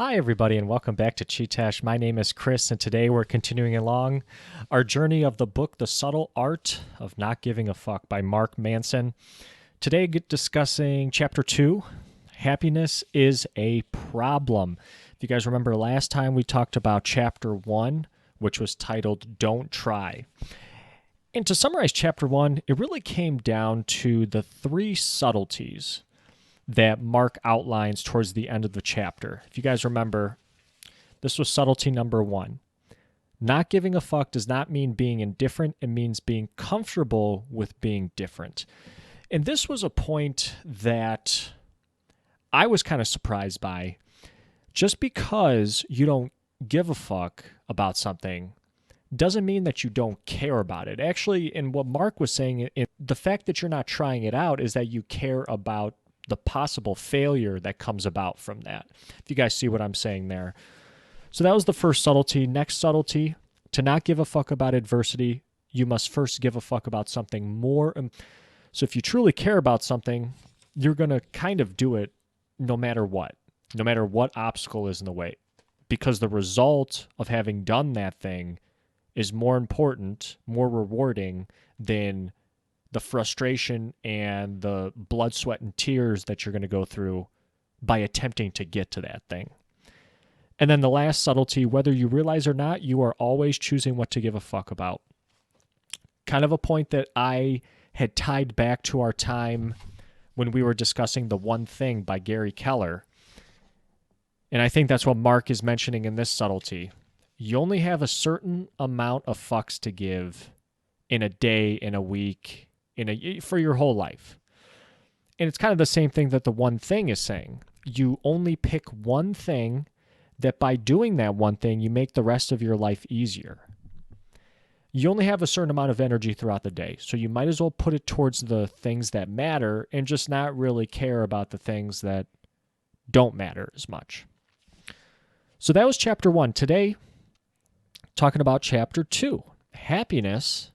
Hi, everybody, and welcome back to Chee-Tash. My name is Chris, and today we're continuing along our journey of the book, The Subtle Art of Not Giving a Fuck by Mark Manson. Today, discussing Chapter 2, Happiness is a Problem. If you guys remember last time, we talked about Chapter 1, which was titled Don't Try. And to summarize Chapter 1, it really came down to the three subtleties that Mark outlines towards the end of the chapter. If you guys remember, this was subtlety number 1. Not giving a fuck does not mean being indifferent. It means being comfortable with being different. And this was a point that I was kind of surprised by. Just because you don't give a fuck about something doesn't mean that you don't care about it. Actually, in what Mark was saying, the fact that you're not trying it out is that you care about the possible failure that comes about from that. If you guys see what I'm saying there. So that was the first subtlety. Next subtlety, to not give a fuck about adversity, you must first give a fuck about something more. So if you truly care about something, you're going to kind of do it no matter what obstacle is in the way, because the result of having done that thing is more important, more rewarding than the frustration and the blood, sweat, and tears that you're going to go through by attempting to get to that thing. And then the last subtlety, whether you realize or not, you are always choosing what to give a fuck about. Kind of a point that I had tied back to our time when we were discussing The One Thing by Gary Keller. And I think that's what Mark is mentioning in this subtlety. You only have a certain amount of fucks to give in a day, in a week, for your whole life. And it's kind of the same thing that The One Thing is saying. You only pick one thing that by doing that one thing, you make the rest of your life easier. You only have a certain amount of energy throughout the day, so you might as well put it towards the things that matter and just not really care about the things that don't matter as much. So that was Chapter 1. Today, talking about Chapter 2, Happiness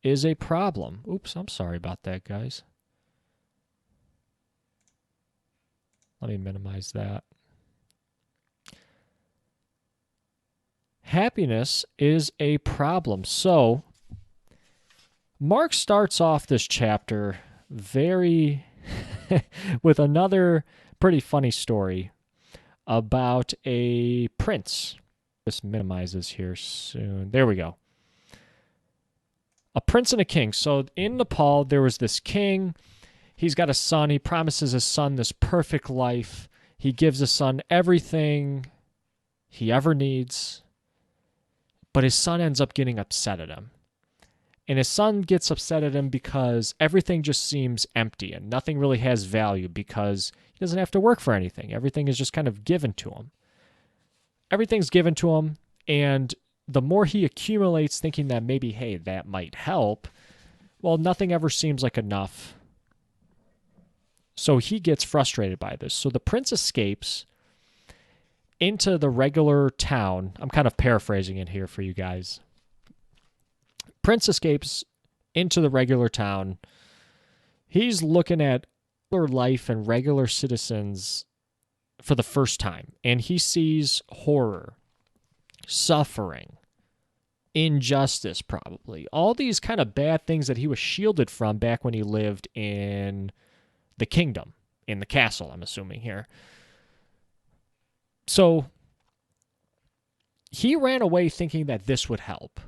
is a Problem. Oops, I'm sorry about that, guys. Let me minimize that. Happiness is a problem. So, Mark starts off this chapter with another pretty funny story about a prince. This minimizes here soon. There we go. A prince and a king. So in Nepal, there was this king. He's got a son. He promises his son this perfect life. He gives his son everything he ever needs. But his son ends up getting upset at him. And his son gets upset at him because everything just seems empty and nothing really has value because he doesn't have to work for anything. Everything is just kind of given to him. Everything's given to him, and the more he accumulates thinking that maybe, hey, that might help, well, nothing ever seems like enough. So he gets frustrated by this. So the prince escapes into the regular town. I'm kind of paraphrasing it here for you guys. Prince escapes into the regular town. He's looking at regular life and regular citizens for the first time, and he sees horror, suffering, injustice, probably. All these kind of bad things that he was shielded from back when he lived in the kingdom, in the castle, I'm assuming here. So he ran away thinking that this would help.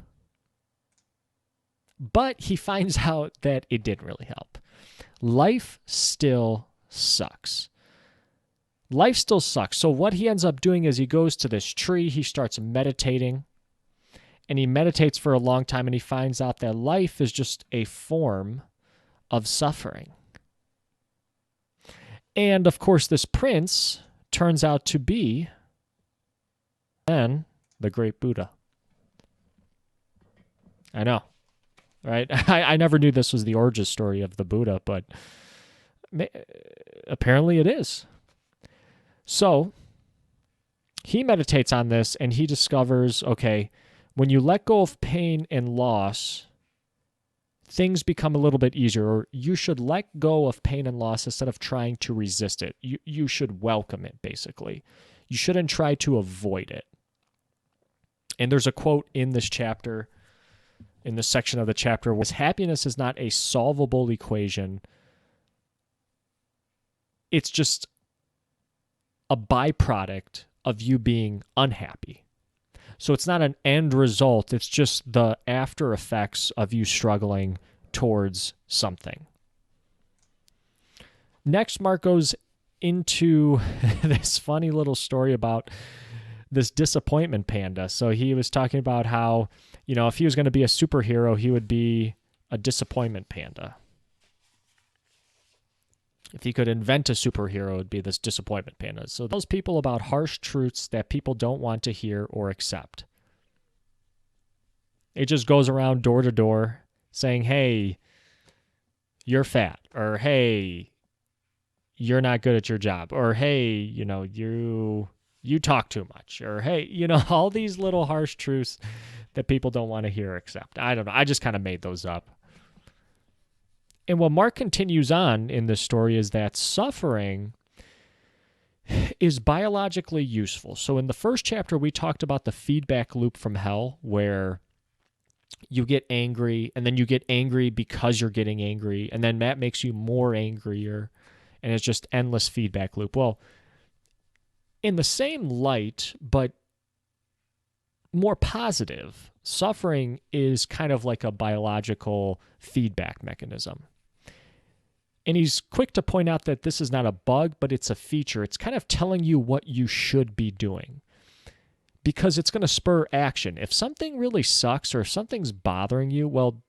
But he finds out that it didn't really help. Life still sucks. Life still sucks. So what he ends up doing is he goes to this tree, he starts meditating, and he meditates for a long time, and he finds out that life is just a form of suffering. And, of course, this prince turns out to be then the great Buddha. I know, right? I never knew this was the origin story of the Buddha, but apparently it is. So he meditates on this and he discovers, okay, when you let go of pain and loss, things become a little bit easier, or you should let go of pain and loss instead of trying to resist it. You should welcome it, basically. You shouldn't try to avoid it. And there's a quote in this chapter, in this section of the chapter, where happiness is not a solvable equation. It's just a byproduct of you being unhappy. So it's not an end result. It's just the after effects of you struggling towards something. Next, Mark goes into this funny little story about this disappointment panda. So he was talking about how, if he was going to be a superhero, he would be a disappointment panda. If he could invent a superhero, it would be this disappointment panda. So those people about harsh truths that people don't want to hear or accept. It just goes around door to door saying, hey, you're fat, or hey, you're not good at your job, or hey, you talk too much, or hey, all these little harsh truths that people don't want to hear or accept. I don't know. I just kind of made those up. And what Mark continues on in this story is that suffering is biologically useful. So in the first chapter, we talked about the feedback loop from hell, where you get angry, and then you get angry because you're getting angry, and then that makes you more angrier, and it's just endless feedback loop. Well, in the same light, but more positive, suffering is kind of like a biological feedback mechanism. And he's quick to point out that this is not a bug, but it's a feature. It's kind of telling you what you should be doing, because it's going to spur action. If something really sucks or if something's bothering you, well,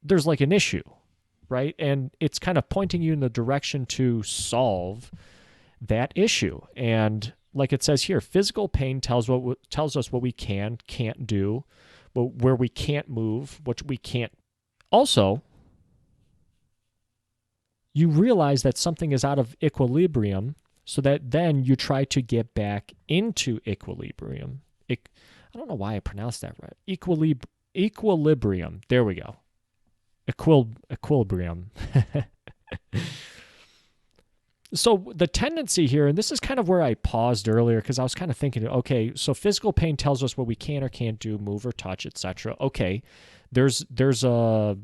there's like an issue, right? And it's kind of pointing you in the direction to solve that issue. And like it says here, physical pain tells us what we can't do, where we can't move, what we can't. Also, you realize that something is out of equilibrium, so that then you try to get back into equilibrium. I don't know why I pronounced that right. Equilibrium. There we go. Equilibrium. So the tendency here, and this is kind of where I paused earlier, because I was kind of thinking, okay, so physical pain tells us what we can or can't do, move or touch, etc. Okay, there's a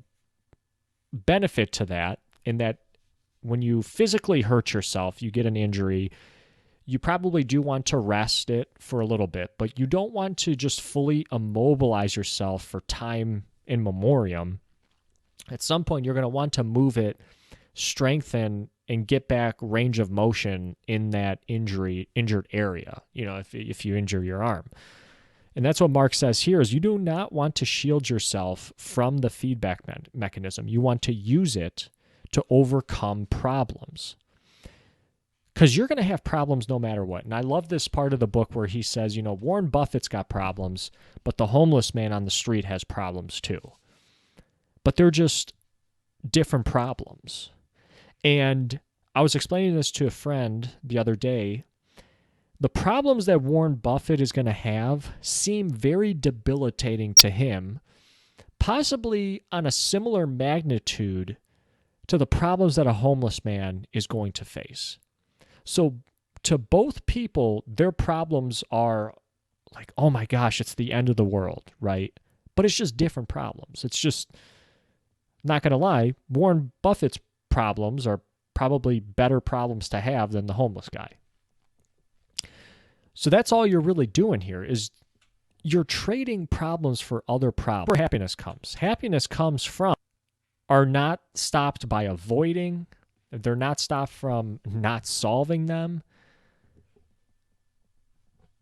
benefit to that, in that when you physically hurt yourself, you get an injury, you probably do want to rest it for a little bit, but you don't want to just fully immobilize yourself for time in memoriam. At some point, you're going to want to move it, strengthen, and get back range of motion in that injured area, if you injure your arm. And that's what Mark says here, is you do not want to shield yourself from the feedback mechanism. You want to use it to overcome problems, because you're going to have problems no matter what. And I love this part of the book where he says, Warren Buffett's got problems, but the homeless man on the street has problems too. But they're just different problems. And I was explaining this to a friend the other day. The problems that Warren Buffett is going to have seem very debilitating to him, possibly on a similar magnitude to the problems that a homeless man is going to face. So to both people, their problems are like, oh my gosh, it's the end of the world, right? But it's just different problems. It's just, not going to lie, Warren Buffett's problems are probably better problems to have than the homeless guy. So that's all you're really doing here, is you're trading problems for other problems. Where happiness comes. Happiness comes from, are not stopped by avoiding. They're not stopped from not solving them.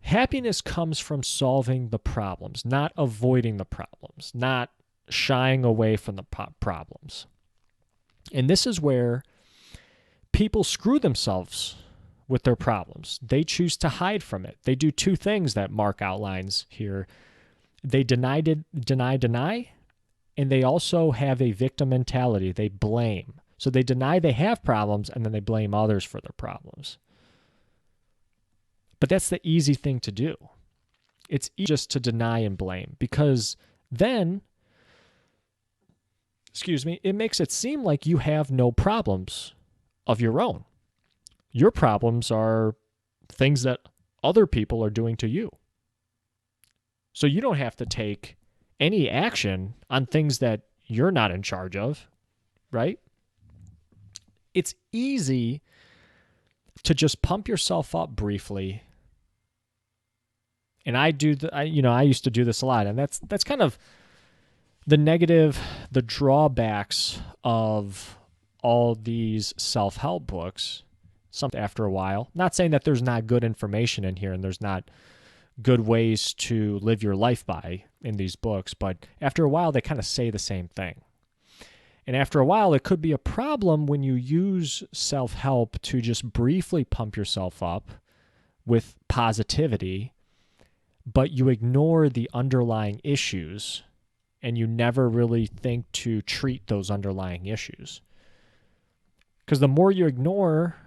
Happiness comes from solving the problems, not avoiding the problems, not shying away from the problems. And this is where people screw themselves with their problems. They choose to hide from it. They do two things that Mark outlines here. They deny, and they also have a victim mentality. They blame. So they deny they have problems, and then they blame others for their problems. But that's the easy thing to do. It's easy just to deny and blame, because then, it makes it seem like you have no problems of your own. Your problems are things that other people are doing to you. So you don't have to take any action on things that you're not in charge of, right? It's easy to just pump yourself up briefly. And I used to do this a lot, and that's kind of the drawbacks of all these self-help books. Some after a while, not saying that there's not good information in here and there's not good ways to live your life by in these books, but after a while they kind of say the same thing. And after a while, it could be a problem when you use self-help to just briefly pump yourself up with positivity, but you ignore the underlying issues and you never really think to treat those underlying issues. Because the more you ignore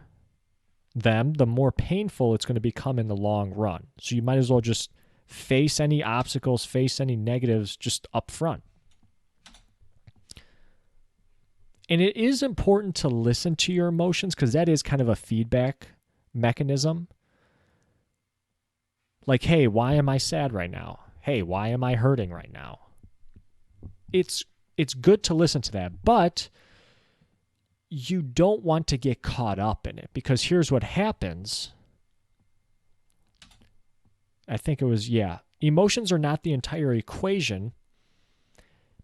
them, the more painful it's going to become in the long run. So you might as well just face any obstacles, face any negatives just up front. And it is important to listen to your emotions because that is kind of a feedback mechanism. Like, hey, why am I sad right now? Hey, why am I hurting right now? It's good to listen to that, but you don't want to get caught up in it because here's what happens. I think it was, emotions are not the entire equation.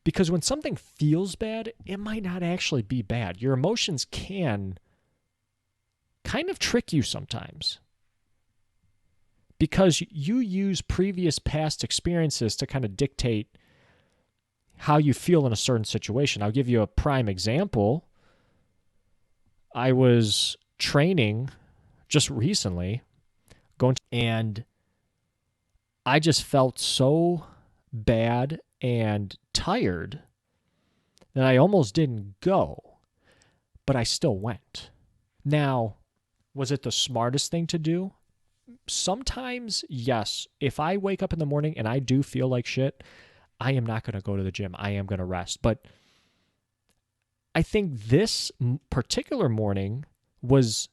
Because when something feels bad, it might not actually be bad. Your emotions can kind of trick you sometimes. Because you use previous past experiences to kind of dictate how you feel in a certain situation. I'll give you a prime example. I was training just recently, and I just felt so bad and tired that I almost didn't go, but I still went. Now, was it the smartest thing to do? Sometimes, yes. If I wake up in the morning and I do feel like shit, I am not going to go to the gym. I am going to rest. But I think this particular morning was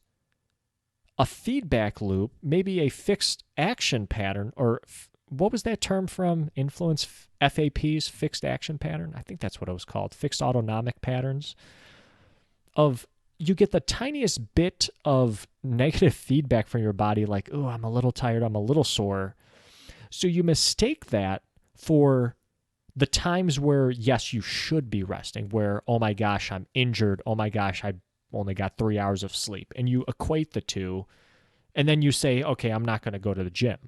a feedback loop, maybe a fixed action pattern, or what was that term from Influence FAPs, fixed action pattern? I think that's what it was called, fixed autonomic patterns. Of you get the tiniest bit of negative feedback from your body, like, oh, I'm a little tired, I'm a little sore. So you mistake that for the times where, yes, you should be resting, where, oh my gosh, I'm injured. Oh my gosh, I only got 3 hours of sleep. And you equate the two, and then you say, okay, I'm not going to go to the gym.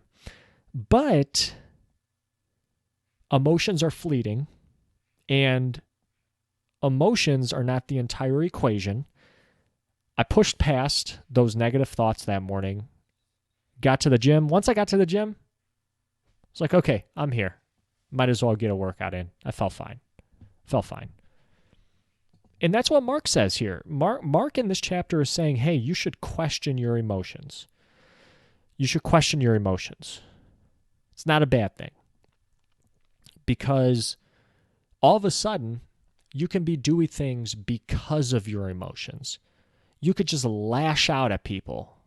But emotions are fleeting, and emotions are not the entire equation. I pushed past those negative thoughts that morning, got to the gym. Once I got to the gym, it's like, okay, I'm here. Might as well get a workout in. I felt fine. And that's what Mark says here. Mark in this chapter is saying, hey, you should question your emotions. You should question your emotions. It's not a bad thing. Because all of a sudden, you can be doing things because of your emotions. You could just lash out at people.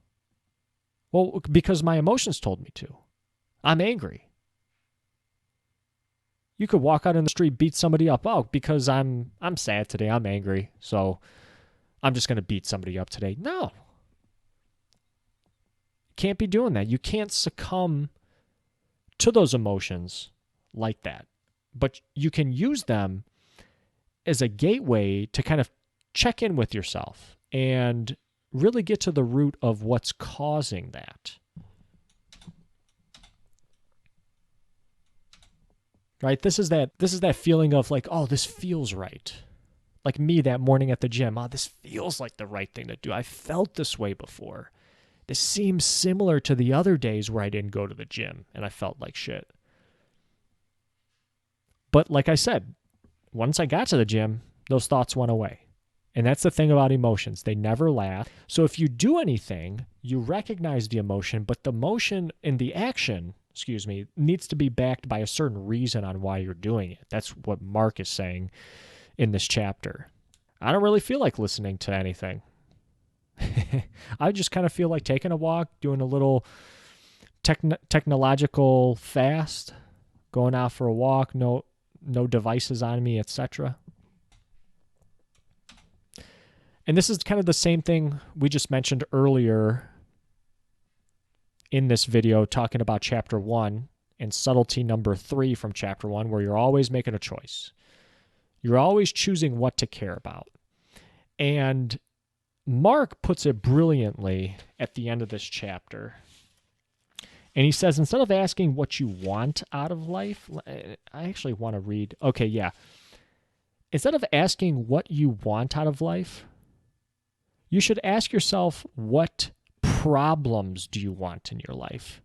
Well, because my emotions told me to. I'm angry. You could walk out in the street, beat somebody up. Oh, because I'm sad today. I'm angry. So I'm just going to beat somebody up today. No. Can't be doing that. You can't succumb to those emotions like that. But you can use them as a gateway to kind of check in with yourself and really get to the root of what's causing that. Right? This is that feeling of like, oh, this feels right. Like me that morning at the gym. Oh, this feels like the right thing to do. I felt this way before. This seems similar to the other days where I didn't go to the gym and I felt like shit. But like I said, once I got to the gym, those thoughts went away. And that's the thing about emotions. They never last. So if you do anything, you recognize the emotion, but the motion and the action, needs to be backed by a certain reason on why you're doing it. That's what Mark is saying in this chapter. I don't really feel like listening to anything. I just kind of feel like taking a walk, doing a little technological fast, going out for a walk, no devices on me, etc. And this is kind of the same thing we just mentioned earlier in this video, talking about chapter 1 and subtlety number 3 from chapter 1, where you're always making a choice. You're always choosing what to care about. And Mark puts it brilliantly at the end of this chapter. And he says, instead of asking what you want out of life, I actually want to read. Okay, yeah. Instead of asking what you want out of life, you should ask yourself, what problems do you want in your life?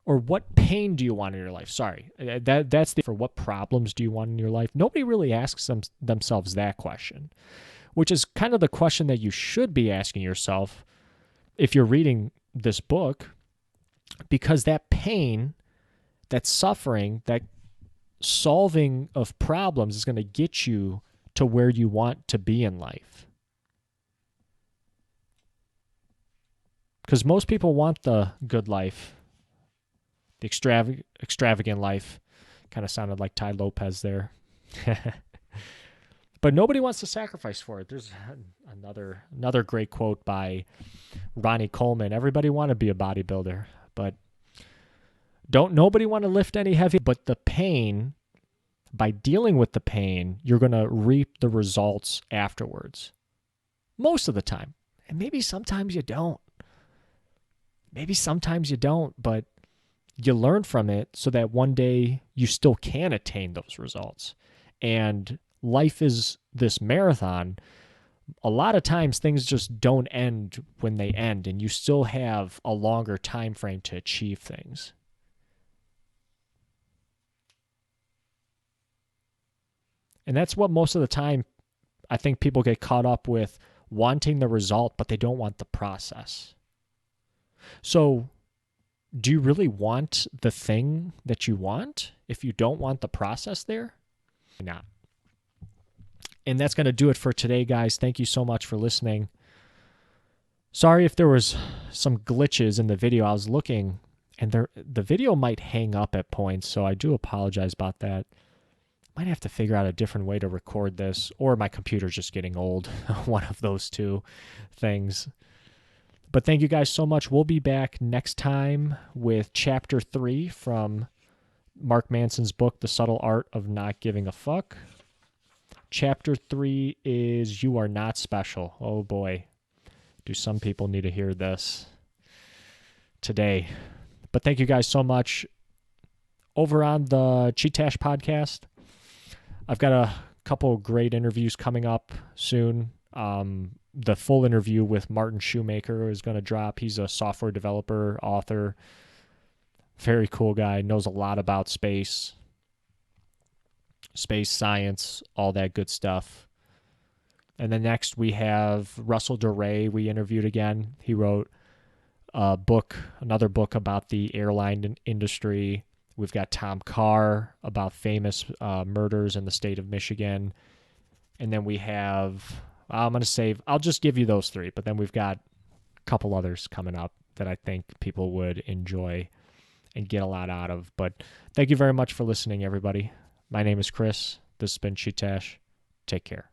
Or what pain do you want in your life? Sorry, that's for what problems do you want in your life? Nobody really asks themselves that question, which is kind of the question that you should be asking yourself if you're reading this book, because that pain, that suffering, that solving of problems is going to get you to where you want to be in life. Because most people want the good life, the extravagant life. Kind of sounded like Ty Lopez there. But nobody wants to sacrifice for it. There's another great quote by Ronnie Coleman. Everybody want to be a bodybuilder, but nobody want to lift any heavy. But the pain, by dealing with the pain, you're going to reap the results afterwards. Most of the time. And maybe sometimes you don't. But you learn from it so that one day you still can attain those results. And life is this marathon. A lot of times things just don't end when they end, and you still have a longer time frame to achieve things. And that's what most of the time I think people get caught up with, wanting the result, but they don't want the process. So, do you really want the thing that you want if you don't want the process there? Not. And that's going to do it for today, guys. Thank you so much for listening. Sorry if there was some glitches in the video. I was looking, and the video might hang up at points, so I do apologize about that. Might have to figure out a different way to record this, or my computer's just getting old. One of those two things. But thank you guys so much. We'll be back next time with Chapter 3 from Mark Manson's book, The Subtle Art of Not Giving a Fuck. Chapter 3 is You Are Not Special. Oh boy, do some people need to hear this today. But thank you guys so much. Over on the Chee-Tash podcast, I've got a couple of great interviews coming up soon. The full interview with Martin Shoemaker is going to drop. He's a software developer, author, very cool guy, knows a lot about space science, all that good stuff. And then next we have Russell DeRay. We interviewed again. He wrote another book about the airline industry. We've got Tom Carr about famous murders in the state of Michigan. And then we have, I'll just give you those three, but then we've got a couple others coming up that I think people would enjoy and get a lot out of. But thank you very much for listening, everybody. My name is Chris. This has been Chee-Tash. Take care.